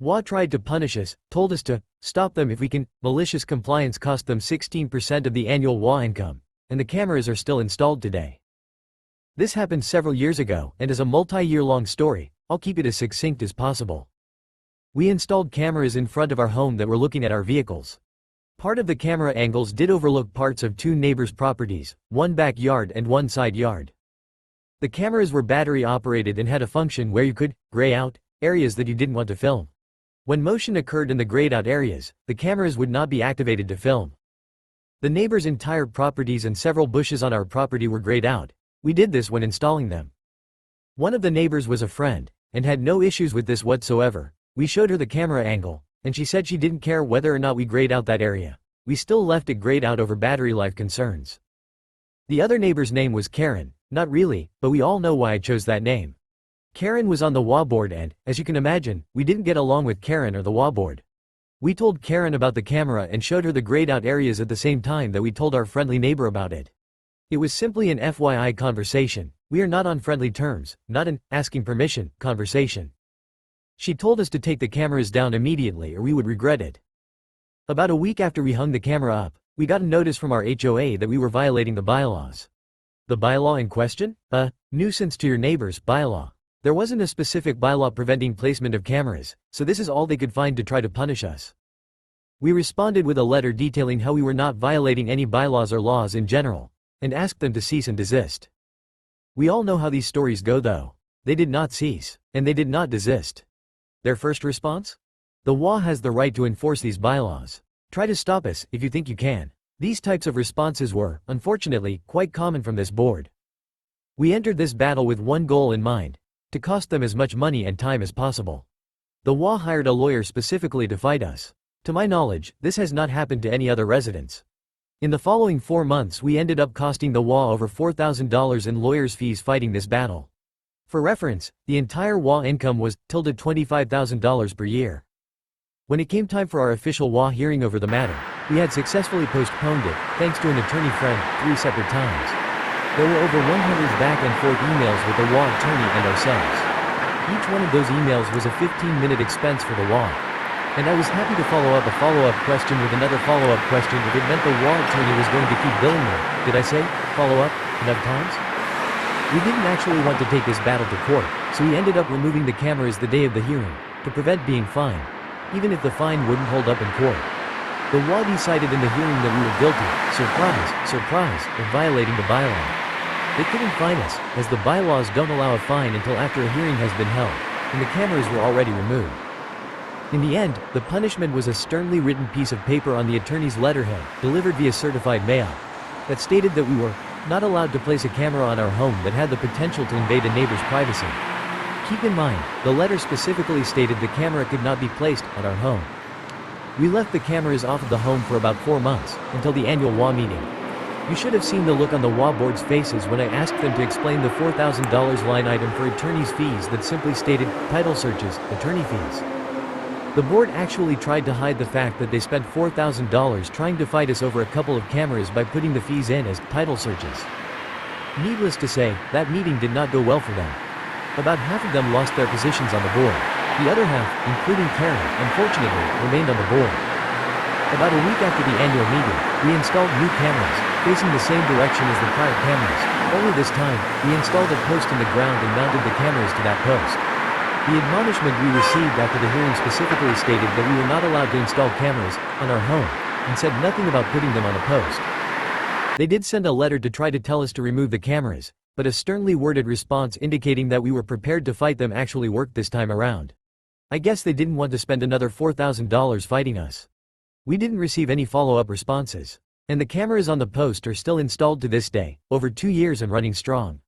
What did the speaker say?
HOA tried to punish us, told us to stop them if we can. Malicious compliance cost them 16% of the annual HOA income, and the cameras are still installed today. This happened several years ago, and as a multi-year-long story, I'll keep it as succinct as possible. We installed cameras in front of our home that were looking at our vehicles. Part of the camera angles did overlook parts of two neighbors' properties, one backyard and one side yard. The cameras were battery operated and had a function where you could gray out areas that you didn't want to film. When motion occurred in the grayed out areas, the cameras would not be activated to film. The neighbors' entire properties and several bushes on our property were grayed out. We did this when installing them. One of the neighbors was a friend, and had no issues with this whatsoever. We showed her the camera angle, and she said she didn't care whether or not we grayed out that area. We still left it grayed out over battery life concerns. The other neighbor's name was Karen, not really, but we all know why I chose that name. Karen was on the HOA board and, as you can imagine, we didn't get along with Karen or the HOA board. We told Karen about the camera and showed her the grayed out areas at the same time that we told our friendly neighbor about it. It was simply an FYI conversation. We are not on friendly terms, not an asking permission conversation. She told us to take the cameras down immediately or we would regret it. About a week after we hung the camera up, we got a notice from our HOA that we were violating the bylaws. The bylaw in question? A nuisance to your neighbors bylaw. There wasn't a specific bylaw preventing placement of cameras, so this is all they could find to try to punish us. We responded with a letter detailing how we were not violating any bylaws or laws in general, and asked them to cease and desist. We all know how these stories go though. They did not cease, and they did not desist. Their first response? The HOA has the right to enforce these bylaws. Try to stop us if you think you can. These types of responses were, unfortunately, quite common from this board. We entered this battle with one goal in mind: to cost them as much money and time as possible. The HOA hired a lawyer specifically to fight us. To my knowledge, this has not happened to any other residents. In the following 4 months we ended up costing the HOA over $4,000 in lawyers' fees fighting this battle. For reference, the entire HOA income was $25,000 per year. When it came time for our official HOA hearing over the matter, we had successfully postponed it, thanks to an attorney friend, 3 separate times. There were over 100 back and forth emails with the HOA attorney and ourselves. Each one of those emails was a 15-minute expense for the HOA. And I was happy to follow up a follow-up question with another follow-up question if it meant the HOA attorney was going to keep billing me. Did I say follow up enough times? We didn't actually want to take this battle to court, so we ended up removing the cameras the day of the hearing, to prevent being fined, even if the fine wouldn't hold up in court. The HOA decided in the hearing that we were guilty, surprise, of violating the bylaw. They couldn't fine us, as the bylaws don't allow a fine until after a hearing has been held, and the cameras were already removed. In the end, the punishment was a sternly written piece of paper on the attorney's letterhead, delivered via certified mail, that stated that we were not allowed to place a camera on our home that had the potential to invade a neighbor's privacy. Keep in mind, the letter specifically stated the camera could not be placed on our home. We left the cameras off of the home for about 4 months, until the annual HOA meeting. You should have seen the look on the HOA board's faces when I asked them to explain the $4,000 line item for attorney's fees that simply stated, title searches, attorney fees. The board actually tried to hide the fact that they spent $4,000 trying to fight us over a couple of cameras by putting the fees in as title searches. Needless to say, that meeting did not go well for them. About half of them lost their positions on the board. The other half, including Karen, unfortunately, remained on the board. About a week after the annual meeting, we installed new cameras, facing the same direction as the prior cameras. Only this time, we installed a post in the ground and mounted the cameras to that post. The admonishment we received after the hearing specifically stated that we were not allowed to install cameras on our home, and said nothing about putting them on a post. They did send a letter to try to tell us to remove the cameras, but a sternly worded response indicating that we were prepared to fight them actually worked this time around. I guess they didn't want to spend another $4,000 fighting us. We didn't receive any follow-up responses, and the cameras on the post are still installed to this day, over 2 years and running strong.